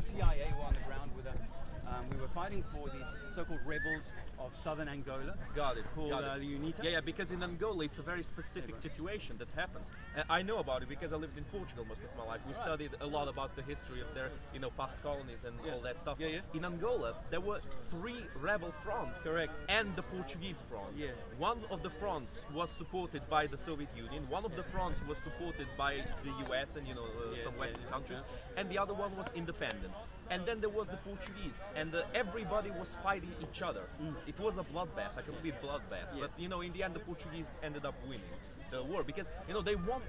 CIA were on the ground with us. We were fighting for these so-called rebels of southern Angola. Got it. Called got it. the UNITA. Yeah, because in Angola it's a very specific situation that happens. I know about it because I lived in Portugal most of my life. We studied a lot about the history of their, past colonies and all that stuff. In Angola, there were 3 rebel fronts. Correct. And the Portuguese front. Yes. One of the fronts was supported by the Soviet Union. One of the fronts was supported by the US and some Western countries, and the other one was independent. And then there was the Portuguese, and everybody was fighting each other. It was a bloodbath, a complete bloodbath. But in the end, the Portuguese ended up winning the war because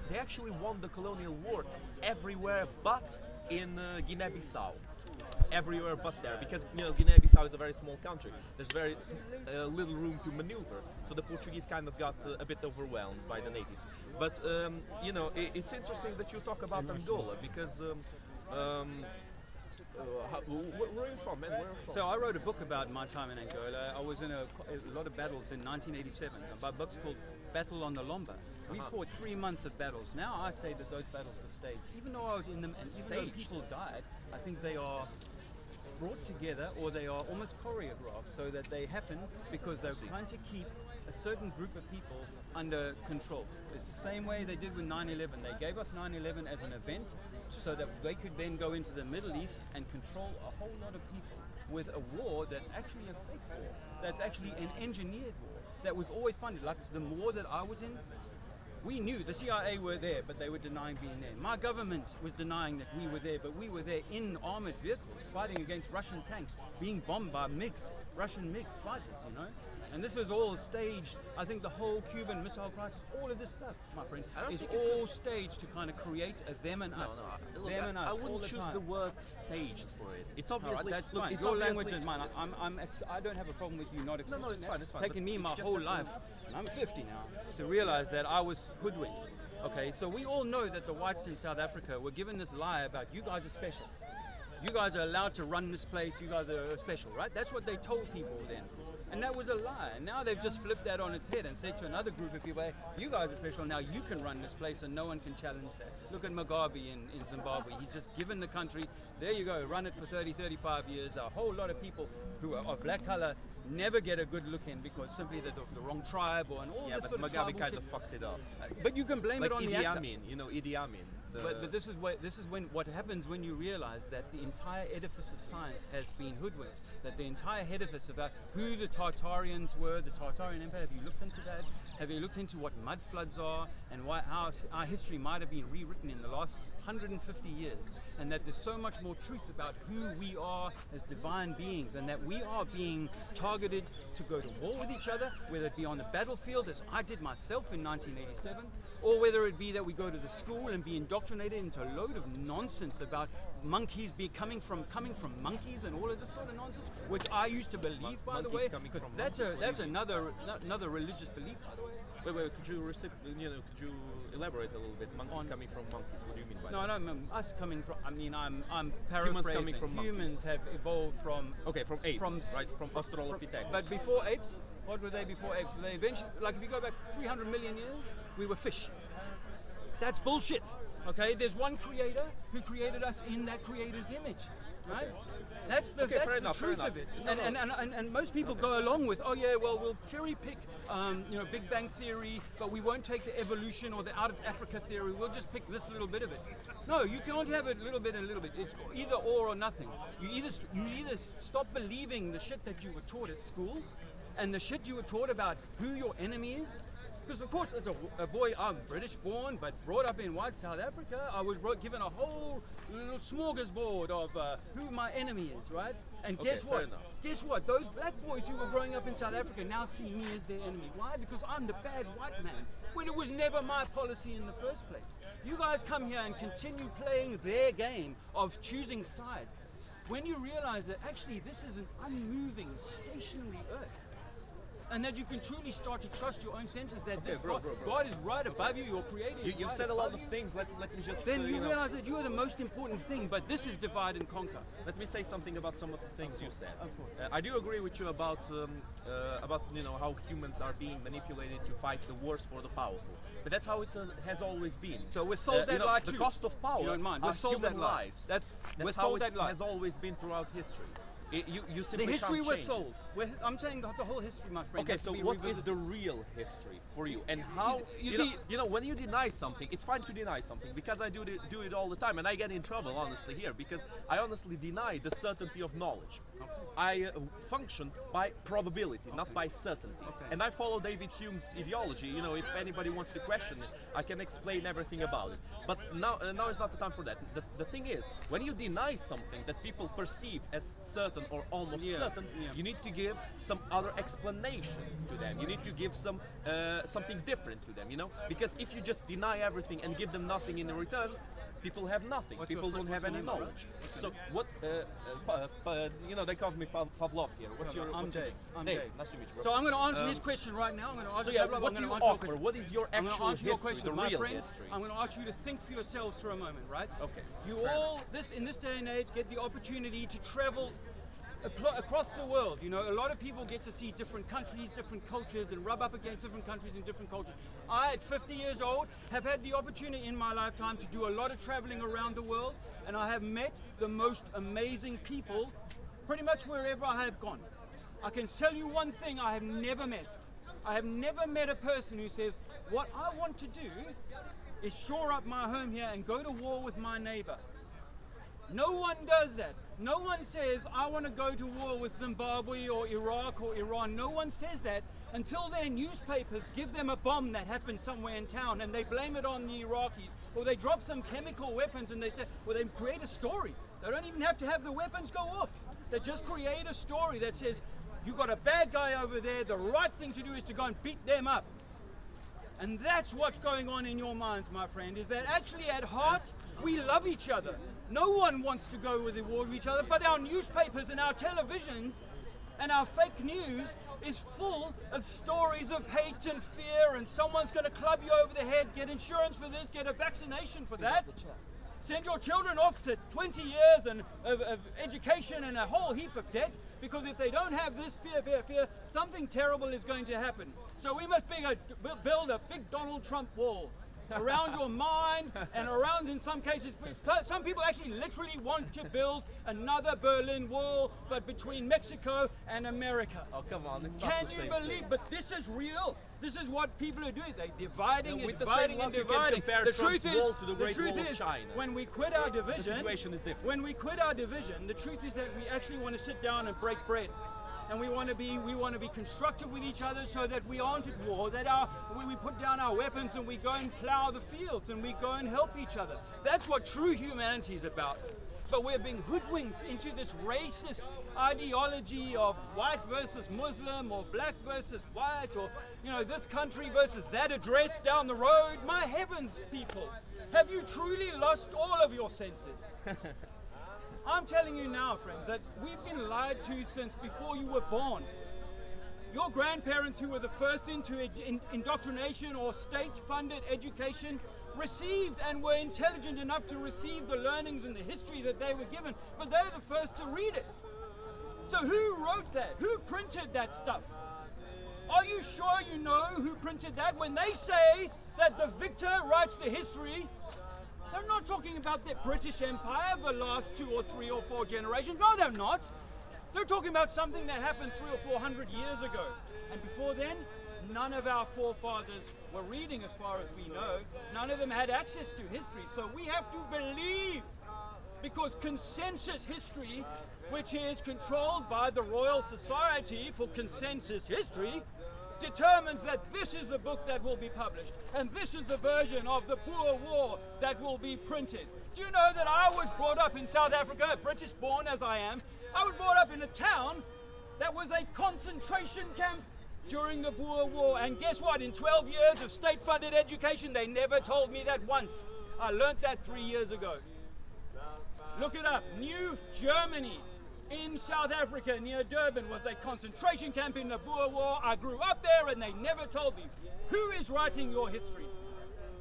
they actually won the colonial war everywhere but in Guinea-Bissau. Everywhere but there, because Guinea-Bissau is a very small country. There's very little room to maneuver, so the Portuguese kind of got a bit overwhelmed by the natives. But it's interesting that you talk about Angola because. Where are you from, man? Where are you from? So I wrote a book about my time in Angola. I was in a lot of battles in 1987. My book's called Battle on the Lomba. We fought 3 months of battles. Now I say that those battles were staged. Even though I was in them and even though people died, I think they are brought together or they are almost choreographed so that they happen because they're trying to keep a certain group of people under control. It's the same way they did with 9/11. They gave us 9/11 as an event so that they could then go into the Middle East and control a whole lot of people with a war that's actually a fake war, that's actually an engineered war, that was always funded. Like the war that I was in, we knew the CIA were there, but they were denying being there. My government was denying that we were there, but we were there in armored vehicles, fighting against Russian tanks, being bombed by Russian MiGs fighters, And this was all staged. I think the whole Cuban Missile Crisis, all of this stuff, my friend, is all staged to kind of create a them and us. Them and us. I wouldn't choose the word staged for it. It's obviously that's fine. It's Your language is mine. I don't have a problem with you not accepting No, it's fine. It's fine. Taking me my whole life, and I'm 50 now, to realize that I was hoodwinked. Okay, so we all know that the whites in South Africa were given this lie about you guys are special. You guys are allowed to run this place. You guys are special, right? That's what they told people then. And that was a lie. And now they've just flipped that on its head and said to another group of people, hey, you guys are special, now you can run this place and no one can challenge that. Look at Mugabe in Zimbabwe. He's just given the country, there you go, run it for 30, 35 years. A whole lot of people who are of black color never get a good look in because simply they're the wrong tribe or and all this sort of Mugabe kind of fucked it up. But you can blame it on the actor. Idi Amin. But this is when what happens when you realize that the entire edifice of science has been hoodwinked. That the entire edifice about who the Tartarians were, the Tartarian Empire. Have you looked into that? Have you looked into what mud floods are and how our history might have been rewritten in the last 150 years? And that there's so much more truth about who we are as divine beings, and that we are being targeted to go to war with each other, whether it be on the battlefield, as I did myself in 1987, or whether it be that we go to the school and be indoctrinated into a load of nonsense about monkeys coming from monkeys and all of this sort of nonsense, which I used to believe, by the way. That's another religious belief, by the way. Wait, could you elaborate a little bit? Monkeys coming from monkeys. What do you mean by that? No, us coming from. I mean, I'm paraphrasing. Humans coming from monkeys. Humans have evolved from. Okay, from apes, from Australopithecus. But before apes, what were they before apes? They eventually, like if you go back 300 million years, we were fish. That's bullshit. Okay, there's one creator who created us in that creator's image, right? That's the truth of it. And most people go along with, oh yeah, well we'll cherry pick, Big Bang Theory, but we won't take the evolution or the out of Africa theory. We'll just pick this little bit of it. No, you can't have it a little bit and a little bit. It's either or nothing. You either stop believing the shit that you were taught at school, and the shit you were taught about who your enemy is. Because of course, as a boy, I'm British born, but brought up in white South Africa, I was given a whole little smorgasbord of who my enemy is, right? And guess what? Guess what? Those black boys who were growing up in South Africa now see me as their enemy. Why? Because I'm the bad white man, when it was never my policy in the first place. You guys come here and continue playing their game of choosing sides, when you realize that actually this is an unmoving, stationary earth. and that you can truly start to trust your own senses, that Okay, this bro. God is right above you, your creator is You've right said a lot above of you. things. Let me just Then you know, realize that you are the most important thing, but this is divide and conquer. let me say something about some of the things you said. Of course. I do agree with you about how humans are being manipulated to fight the wars for the powerful. But that's how it has always been. So we're sold that lie the too. cost of power If you don't mind, we're are sold human that lie. lives. We're That's how sold it that lie. has always been throughout history. You The simply history can't we're change sold. I'm saying the whole history, my friend. Okay, has to so be what is revisited. the real history for you, and how? You When you deny something, it's fine to deny something because I do it all the time, and I get in trouble honestly here because I honestly deny the certainty of knowledge. I function by probability, not by certainty, and I follow David Hume's ideology. If anybody wants to question it, I can explain everything about it. But now is not the time for that. The thing is, when you deny something that people perceive as certain or almost certain, you need to give some other explanation to them. You need to give something different to them, because if you just deny everything and give them nothing in return, people have nothing. People don't have any knowledge. So what? They call me Pavlov here. I'm Dave. I'm Dave. Nice to meet you, bro. So I'm going to answer his question right now. I'm going to answer. So yeah, Pavlov, what I'm do you gonna answer your offer? question. What is your I'm going to actual answer your history, question, the my real friend. history? I'm going to ask you to think for yourselves for a moment, right? Okay. You all, in this day and age, get the opportunity to travel across the world. A lot of people get to see different countries, different cultures, and rub up against different countries and different cultures. I, at 50 years old, have had the opportunity in my lifetime to do a lot of traveling around the world, and I have met the most amazing people pretty much wherever I have gone. I can tell you one thing I have never met. I have never met a person who says, what I want to do is shore up my home here and go to war with my neighbor. No one does that. No one says, I want to go to war with Zimbabwe or Iraq or Iran. No one says that until their newspapers give them a bomb that happened somewhere in town and they blame it on the Iraqis, or they drop some chemical weapons and they say, well, they create a story. They don't even have to have the weapons go off. They just create a story that says, you got a bad guy over there, the right thing to do is to go and beat them up. And that's what's going on in your minds, my friend, is that actually at heart, we love each other. No one wants to go with the war with each other, but our newspapers and our televisions and our fake news is full of stories of hate and fear, and someone's going to club you over the head, get insurance for this, get a vaccination for that. Send your children off to 20 years of education and a whole heap of debt, because if they don't have this fear, something terrible is going to happen. So we must build a big Donald Trump wall around your mind and around, in some cases, some people actually literally want to build another Berlin Wall, but between Mexico and America. Oh, come on, it's Can not the you same believe? thing. But this is real. This is what people are doing. They're dividing and With the dividing same and luck, you can dividing. compare The Trump's truth is, wall to the Great truth Wall of is, China. when we quit our division, The situation is different. when we quit our division, the truth is that we actually want to sit down and break bread. And we want to be constructive with each other, so that we aren't at war, that we put down our weapons and we go and plow the fields and we go and help each other. That's what true humanity is about. But we're being hoodwinked into this racist ideology of white versus Muslim, or black versus white, or this country versus that address down the road. My heavens, people, have you truly lost all of your senses? I'm telling you now, friends, that we've been lied to since before you were born. Your grandparents, who were the first into indoctrination or state-funded education, received and were intelligent enough to receive the learnings and the history that they were given, but they're the first to read it. So who wrote that? Who printed that stuff? Are you sure you know who printed that? When they say that the victor writes the history, they're not talking about the British Empire of the last 2 or 3 or 4 generations. No, they're not. They're talking about something that happened 300 or 400 years ago. And before then, none of our forefathers were reading, as far as we know. None of them had access to history. So we have to believe, because consensus history, which is controlled by the Royal Society for Consensus History, determines that this is the book that will be published, and this is the version of the Boer War that will be printed. Do you know that I was brought up in South Africa, British born as I am? I was brought up in a town that was a concentration camp during the Boer War, and guess what? In 12 years of state-funded education, they never told me that once. I learnt that 3 years ago. Look it up. New Germany. in South Africa near Durban was a concentration camp in the Boer War. I grew up there and they never told me. Who is writing your history?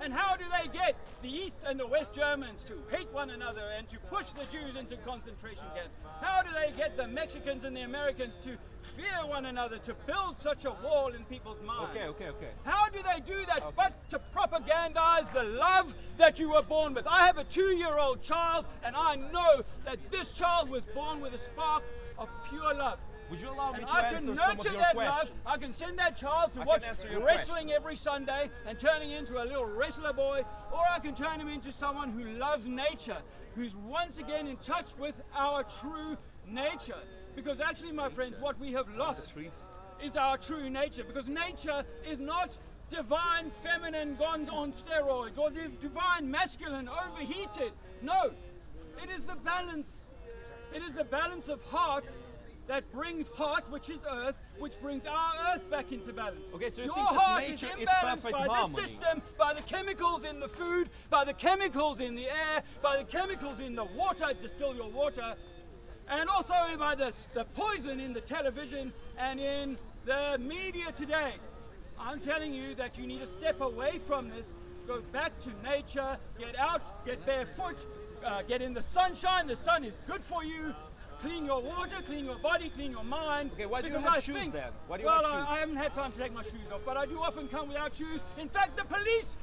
And how do they get the East and the West Germans to hate one another and to push the Jews into concentration camps? How do they get the Mexicans and the Americans to fear one another, to build such a wall in people's minds? Okay. How do they do that but to propagandize the love that you were born with? I have a 2-year-old child and I know that this child was born with a spark of pure love. Would you allow me And to I answer can some of nurture your that questions? love. I can send that child to I can watch answer your wrestling questions. every Sunday and turning into a little wrestler boy, or I can turn him into someone who loves nature, who's once again in touch with our true nature. Because actually, my friends, what we have lost is our true nature. Because nature is not divine feminine gone on steroids or divine masculine overheated. No, it is the balance. It is the balance of heart that brings heart, which is earth, which brings our earth back into balance. Okay, so you your think that heart is nature is imbalanced perfect by harmony. this system, by the chemicals in the food, by the chemicals in the air, by the chemicals in the water, distill your water, and also by the poison in the television and in the media today. I'm telling you that you need to step away from this, go back to nature, get out, get barefoot, get in the sunshine. The sun is good for you. Clean your water, clean your body, clean your mind. Okay, why do you Because have I shoes think- then? Why do you well, have shoes? I haven't had time to take my shoes off, but I do often come without shoes. In fact, the police,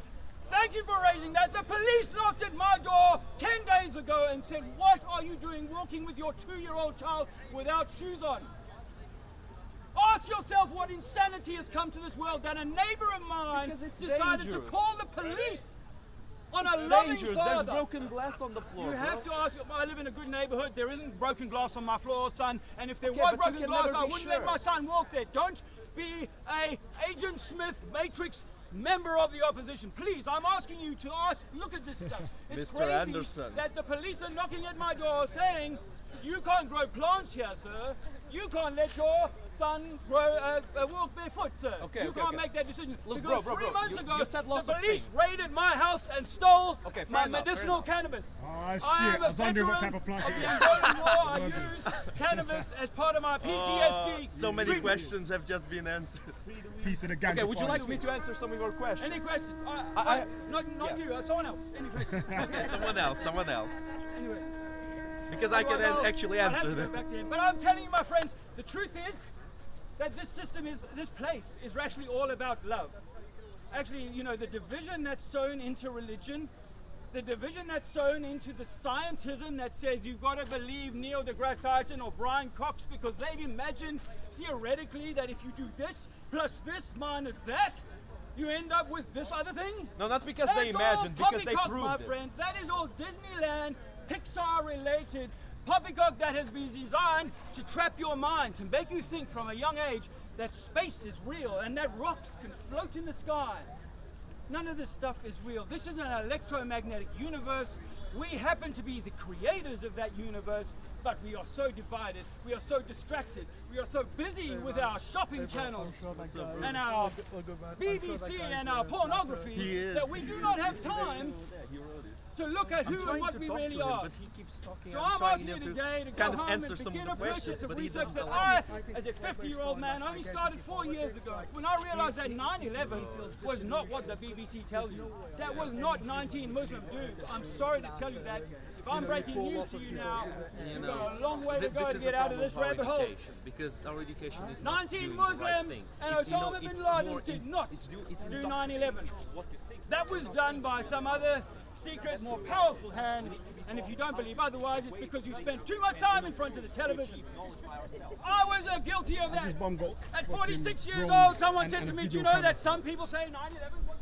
thank you for raising that, the police knocked at my door 10 days ago and said, what are you doing walking with your 2-year-old child without shoes on? Ask yourself what insanity has come to this world that a neighbor of mine Because it's decided dangerous. to call the police on a It's loving dangerous. father. There's broken glass on the floor. You have to ask. I live in a good neighborhood. There isn't broken glass on my floor, son. And if there Okay, was but you broken can glass, never I be wouldn't sure. let my son walk there. Don't be a Agent Smith Matrix member of the opposition. Please, I'm asking you to look at this stuff. It's Mr. crazy Anderson. that the police are knocking at my door saying, you can't grow plants here, sir. You can't let your son walk barefoot, sir. Okay, you okay, can't okay. make that decision. Look, because bro, 3 months you ago, said the lots of police things. raided my house and stole Okay, fair my enough, fair medicinal enough. cannabis. Oh shit, I am I was wondering what veteran type of plant of it the was. Angolan War. I Wondering. used cannabis as part of my PTSD. So many treatment. questions have just been answered. Piece of the ganja Okay, would you like forest. me to answer some of your questions? Any questions? I- not yeah. you, someone else. Any questions? Okay, someone else. Anyway. Because I can Otherwise, I'll- actually I'll have answer to go them. back to him. But I'm telling you, my friends, the truth is that this system this place is actually all about love. Actually, you know, the division that's sown into religion, the division that's sown into the scientism that says you've got to believe Neil deGrasse Tyson or Brian Cox because they've imagined theoretically that if you do this plus this minus that, you end up with this other thing. No, not because That's they imagined, all because they poppycock, proved my it. friends. That is all Disneyland, Pixar related poppycock that has been designed to trap your mind, to make you think from a young age that space is real and that rocks can float in the sky. None of this stuff is real. This is an electromagnetic universe. We happen to be the creators of that universe, but we are so divided, we are so distracted, we are so busy with our shopping channels and our BBC and our pornography that we do not have time to look at I'm who and trying what to we talk really to him, are. but he keeps talking. So I'm I'm trying asking you to today to go kind of home answer and some begin of a the questions, process of but he research doesn't that allow I, me. as a 50-year-old man, only started 4 years ago. When I realized that 9/11 was not what the BBC tells you. That was not 19 Muslim dudes. I'm sorry to tell you that. If I'm breaking news to you now, you've got a long way to go to get out of this rabbit hole. Because our education is not 19 doing the right Muslims thing. and It's, you know, Osama bin it's Laden more did in- not it's do indoctrinating 9/11. what you think. That was done by some other secret, more powerful hand. And if you don't believe otherwise, it's because you spent too much time in front of the television. I was guilty of that. This bomb got At fucking 46 years drones old, someone and- said and to a me, do video you know camera. that some people say 9/11 was